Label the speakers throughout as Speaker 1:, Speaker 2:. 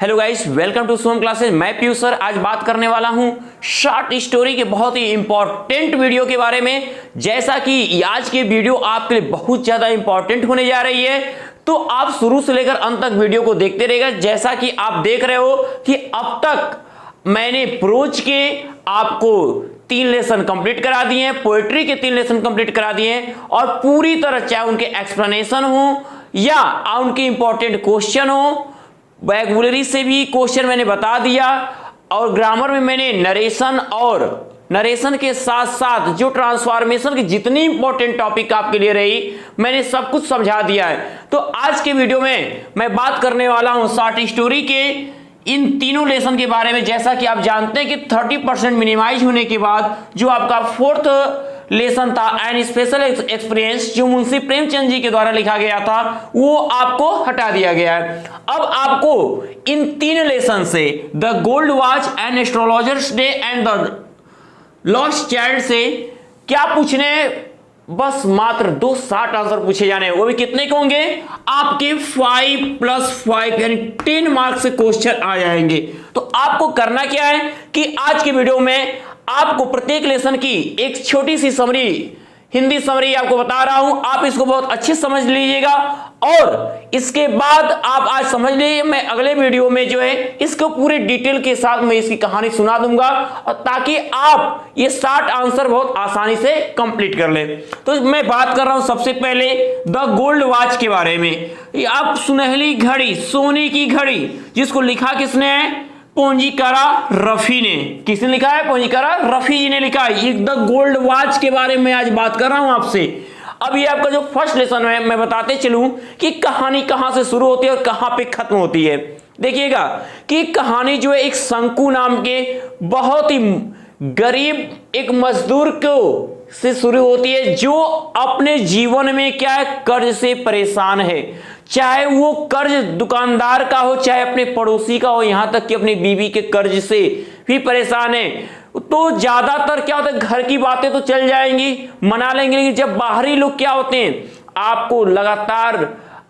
Speaker 1: Hello guys, welcome to Som classes. मैं Piyush sir आज बात करने वाला हूं शॉर्ट स्टोरी के बहुत ही इंपॉर्टेंट वीडियो के बारे में। जैसा कि आज की वीडियो आपके लिए बहुत ज्यादा इंपॉर्टेंट होने जा रही है, तो आप शुरू से लेकर अंत तक वीडियो को देखते रहिएगा। जैसा कि आप देख रहे हो कि अब तक मैंने प्रोज के आपको 3 लेसन कंप्लीट करा दिए हैं, पोएट्री के 3 लेसन कंप्लीट करा दिए हैं, और पूरी तरह चाहे उनके एक्सप्लेनेशन हो या उनके इंपॉर्टेंट क्वेश्चन हो, वोकैबुलरी से भी क्वेश्चन मैंने बता दिया, और ग्रामर में मैंने नरेशन और नरेशन के साथ साथ जो ट्रांसफॉर्मेशन की जितनी इंपॉर्टेंट टॉपिक आपके लिए रही मैंने सब कुछ समझा दिया है। तो आज के वीडियो में मैं बात करने वाला हूं शॉर्ट स्टोरी के इन तीनों लेसन के बारे में। जैसा कि आप जानते हैं कि 30% मिनिमाइज होने के बाद जो आपका 4th लेसन था एन स्पेशल एक्सपीरियंस, जो मुंशी प्रेमचंद जी के द्वारा लिखा गया था, वो आपको हटा दिया गया है। अब आपको इन 3 लेसन से the gold watch and astrologers day and the lost child से क्या पूछने, बस मात्र 2 शॉर्ट आंसर पूछे जाने हैं। वो भी कितने के होंगे? आपके 5+5 यानी 10 मार्क्स से क्वेश्चन आ जाएंगे। तो आपको करना क्या है कि आज के वीडियो में आपको प्रत्येक लेसन की एक छोटी सी समरी, हिंदी समरी आपको बता रहा हूं। आप इसको बहुत अच्छे समझ लीजिएगा, और इसके बाद आप आज समझ लीजिए, मैं अगले वीडियो में जो है इसको पूरे डिटेल के साथ मैं इसकी कहानी सुना दूंगा, और ताकि आप ये 60 आंसर बहुत आसानी से कंप्लीट कर ले। तो मैं बात कर रहा हूं सबसे पहले द गोल्ड वॉच के बारे में। आप सुनहली घड़ी, सोने की घड़ी, जिसको लिखा किसने है? पोंजीकारा रफी ने। किसने लिखा है? पोंजीकारा रफी जी ने लिखा है। द गोल्ड वॉच के बारे में आज बात कर रहा हूं आपसे। अब ये आपका जो फर्स्ट लेसन है, मैं बताते चलूं कि कहानी कहां से शुरू होती है और कहां पे खत्म होती है। देखिएगा कि कहानी जो है एक शंकु नाम के बहुत ही गरीब एक मजदूर को से शुरू होती है, जो अपने जीवन में क्या है, कर्ज से परेशान है। चाहे वो कर्ज दुकानदार का हो, चाहे अपने पड़ोसी का हो, यहां तक कि अपनी बीवी के कर्ज से भी परेशान है। तो ज्यादातर क्या होता है, घर की बातें तो चल जाएंगी, मना लेंगे, लेकिन जब बाहरी लोग क्या होते हैं, आपको लगातार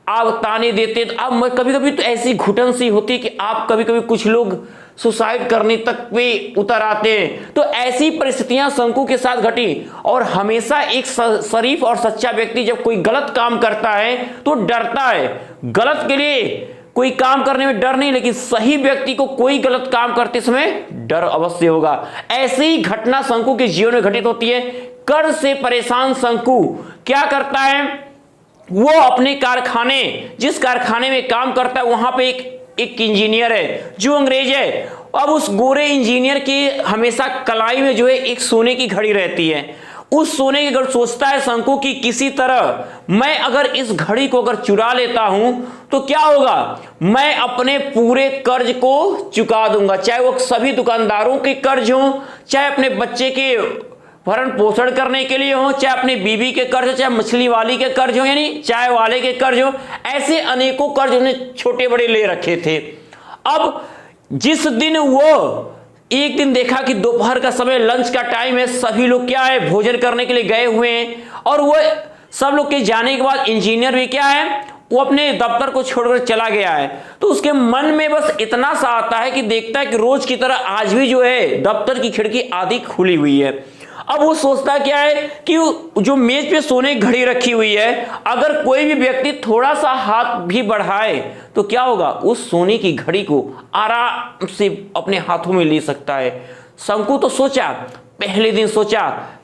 Speaker 1: आप ताने देते हैं। तो अब कभी कभी तो ऐसी घुटन सी होती है कि आप कभी कभी कुछ लोग सुसाइड करने तक पे उतर आते हैं। तो ऐसी परिस्थितियां शंकु के साथ घटी, और हमेशा एक शरीफ और सच्चा व्यक्ति जब कोई गलत काम करता है तो डरता है। गलत के लिए कोई काम करने में डर नहीं, लेकिन सही व्यक्ति को कोई गलत काम करते समय डर अवश्य होगा। ऐसी ही घटना शंकु के जीवन में घटित होती है। कर्ज से परेशान शंकु क्या करता है, वो अपने कारखाने, जिस कारखाने में काम करता है, वहां पे एक इंजीनियर है जो अंग्रेज है। अब उस गोरे इंजीनियर की हमेशा कलाई में जो है एक सोने की घड़ी रहती है। उस सोने की घड़ी सोचता है शंकु की किसी तरह मैं अगर इस घड़ी को अगर चुरा लेता हूं तो क्या होगा, मैं अपने पूरे कर्ज को चुका दूंगा, चाहे वो सभी दुकानदारों के कर्ज हो, चाहे अपने बच्चे के भरण पोषण करने के लिए हो, चाहे अपनी बीवी के कर्ज हो, चाहे मछली वाली के कर्ज हो, यानी चाय वाले के कर्ज हो। ऐसे अनेकों कर्ज उन्हें छोटे बड़े ले रखे थे। अब जिस दिन वो एक दिन देखा कि दोपहर का समय, लंच का टाइम है, सभी लोग क्या है भोजन करने के लिए गए हुए हैं, और वो सब लोग के जाने के बाद इंजीनियर भी क्या है, वो अपने दफ्तर को छोड़कर चला गया है। तो उसके मन में बस इतना सा आता है कि देखता है कि रोज की तरह आज भी जो है दफ्तर की खिड़की आधी खुली हुई है। अब वो सोचता क्या है कि जो मेज पे सोने की घड़ी रखी हुई है, अगर कोई भी व्यक्ति थोड़ा सा हाथ भी बढ़ाए तो क्या होगा, उस सोने की घड़ी को आराम से अपने हाथों में ले सकता है। शंकु तो सोचा, पहले दिन सोचा,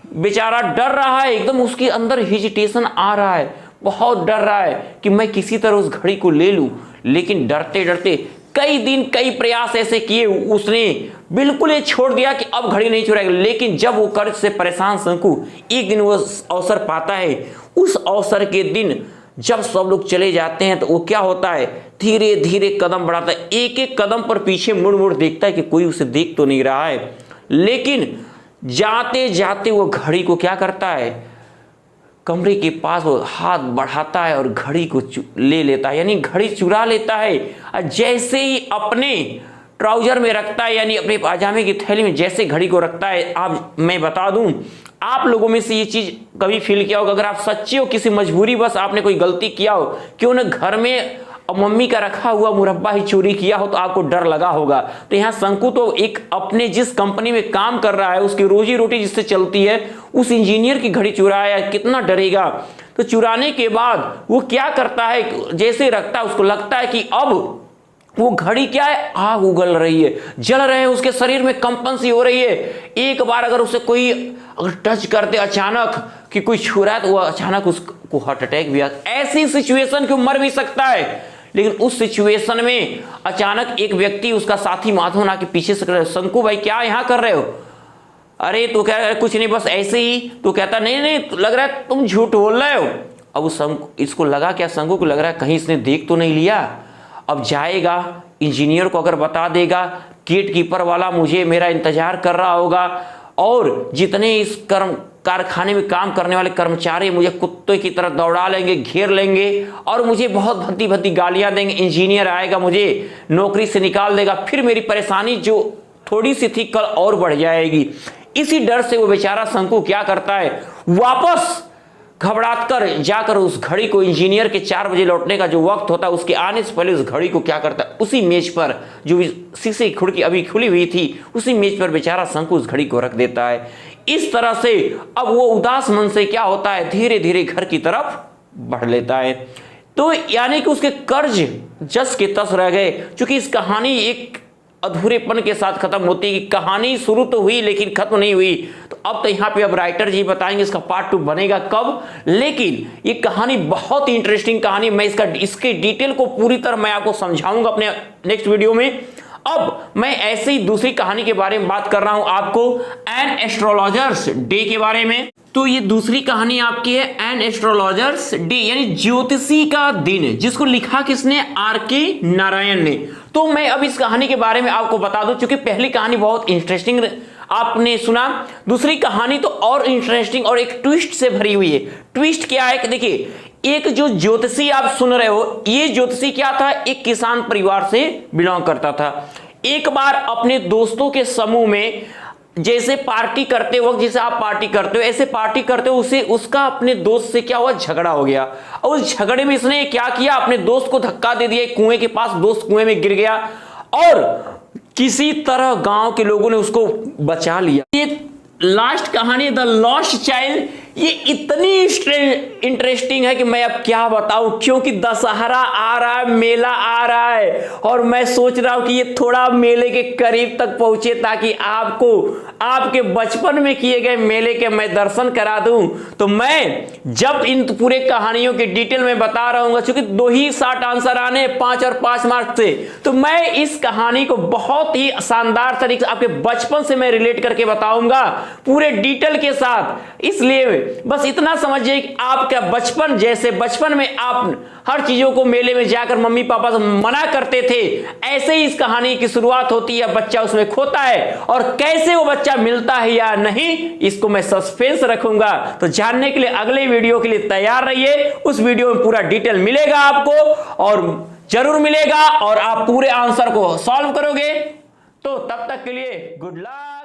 Speaker 1: बेचारा डर रहा है, एकदम उसके अंदर हिजिटेशन आ रहा है, बहुत डर रहा है कि मैं किसी तरह उस घड़ी को ले लूं। लेकिन डरते डरते कई दिन कई प्रयास ऐसे किए, उसने बिल्कुल ये छोड़ दिया कि अब घड़ी नहीं चुराएगा। लेकिन जब वो कर्ज से परेशान शंकु एक दिन वो अवसर पाता है, उस अवसर के दिन जब सब लोग चले जाते हैं तो वो क्या होता है, धीरे धीरे कदम बढ़ाता है, एक एक कदम पर पीछे मुड़ मुड़ देखता है कि कोई उसे देख तो नहीं रहा है। लेकिन जाते जाते वो घड़ी को क्या करता है, कमरे के पास वो हाथ बढ़ाता है और घड़ी को ले लेता है, यानी घड़ी चुरा लेता है। और जैसे ही अपने ट्राउजर में रखता है, यानी अपने पाजामे की थैली में जैसे घड़ी को रखता है, आप मैं बता दूं, आप लोगों में से ये चीज कभी फील किया होगा, अगर आप सच्चे हो, किसी मजबूरी बस आपने कोई गलती किया हो, क्यों ना घर में और मम्मी का रखा हुआ मुरब्बा ही चोरी किया हो तो आपको डर लगा होगा। तो यहाँ शंकु तो एक अपने जिस कंपनी में काम कर रहा है, उसकी रोजी रोटी जिससे चलती है, उस इंजीनियर की घड़ी चुराया, कितना डरेगा। तो चुराने के बाद वो क्या करता है, जैसे रखता है उसको लगता है कि अब वो घड़ी क्या है, आग उगल रही है, जल रहे हैं, उसके शरीर में कंपन सी हो रही है। एक बार अगर उसे कोई अगर टच करते अचानक कि कोई छू रहा है तो वो अचानक उसको हार्ट अटैक भी आता। ऐसी सिचुएशन क्यों, मर भी सकता है। लेकिन उस सिचुएशन में अचानक एक व्यक्ति, उसका साथी माधवन आके पीछे से कह, शंकु भाई क्या यहाँ कर रहे हो? अरे तो कह रहा कुछ नहीं, बस ऐसे ही। तो कहता नहीं नहीं, लग रहा है तुम झूठ बोल रहे हो। अब उस इसको लगा क्या, शंकु को लग रहा है कहीं इसने देख तो नहीं लिया। अब जाएगा इंजीनियर को अगर बता देगा, गेट कीपर वाला मुझे मेरा इंतजार कर रहा होगा, और जितने इस कारखाने में काम करने वाले कर्मचारी मुझे कुत्ते की तरह दौड़ा लेंगे, घेर लेंगे, और मुझे बहुत भद्दी भद्दी गालियां देंगे। इंजीनियर आएगा, मुझे नौकरी से निकाल देगा, फिर मेरी परेशानी जो थोड़ी सी थी कल और बढ़ जाएगी। इसी डर से वो बेचारा शंकु क्या करता है, वापस घबराकर जाकर उस घड़ी को, इंजीनियर के 4 बजे लौटने का जो वक्त होता है उसके आने से पहले उस घड़ी को क्या करता है, उसी मेज पर जो शीशे की खिड़की अभी खुली हुई थी, उसी मेज पर बेचारा शंकु उस घड़ी को रख देता है। इस तरह से अब वो उदास मन से क्या होता है, धीरे धीरे घर की तरफ बढ़ लेता है। तो यानी कि उसके कर्ज जस के तस रह गए। क्योंकि इस कहानी एक अधूरेपन के साथ खत्म होती है कि कहानी शुरू तो हुई लेकिन खत्म नहीं हुई। तो अब तो यहाँ पे अब राइटर जी बताएंगे इसका पार्ट 2 बनेगा कब। लेकिन ये कहानी बहुत ही इंटरेस्टिंग कहानी, मैं इसके डिटेल को पूरी तरह मैं आपको समझाऊंगा अपने नेक्स्ट वीडियो में। अब मैं ऐसे ही दूसरी कहानी के बारे में बात कर रहा हूं आपको, एन एस्ट्रोलॉजर्स डे के बारे में। तो ये दूसरी कहानी आपकी है एन एस्ट्रोलॉजर्स डे, यानी ज्योतिषी का दिन, जिसको लिखा किसने, आर.के. नारायण ने। तो मैं अब इस कहानी के बारे में आपको बता दूं, क्योंकि पहली कहानी बहुत इंटरेस्टिंग आपने सुना, दूसरी कहानी तो और इंटरेस्टिंग और एक ट्विस्ट से भरी हुई है। ट्विस्ट क्या है कि देखिए, एक जो ज्योतिषी आप सुन रहे हो, ये ज्योतिषी क्या था, एक किसान परिवार से बिलोंग करता था। एक बार अपने दोस्तों के समूह में जैसे पार्टी करते वक्त, जैसे आप पार्टी करते हो ऐसे पार्टी करते हो, उसका अपने दोस्त से क्या हुआ, झगड़ा हो गया। और उस झगड़े में इसने क्या किया, अपने दोस्त को धक्का दे दिया कुएं के पास, दोस्त कुएं में गिर गया और किसी तरह गांव के लोगों ने उसको बचा लिया। ये लास्ट कहानी द लॉस्ट चाइल्ड, ये इतनी इंटरेस्टिंग है कि मैं अब क्या बताऊं, क्योंकि दशहरा आ रहा है, मेला आ रहा है, और मैं सोच रहा हूं कि ये थोड़ा मेले के करीब तक पहुंचे ताकि आपको आपके बचपन में किए गए मेले के मैं दर्शन करा दूं। तो मैं जब इन पूरे कहानियों की डिटेल में बता रहा हूं, क्योंकि 2 ही शॉर्ट आंसर आने 5 और 5 मार्क्स से, तो मैं इस कहानी को बहुत ही शानदार तरीके से आपके बचपन से मैं रिलेट करके बताऊंगा पूरे डिटेल के साथ। इसलिए बस इतना समझिए कि आपका बचपन, जैसे बचपन में आप हर चीजों को मेले में जाकर मम्मी पापा से मना करते थे, ऐसे ही इस कहानी की शुरुआत होती है। बच्चा उसमें खोता है और कैसे वो बच्चा मिलता है या नहीं, इसको मैं सस्पेंस रखूंगा। तो जानने के लिए अगले वीडियो के लिए तैयार रहिए। उस वीडियो में पूरा डिटेल मिलेगा आपको, और जरूर मिलेगा, और आप पूरे आंसर को सॉल्व करोगे। तो तब तक के लिए गुड लक।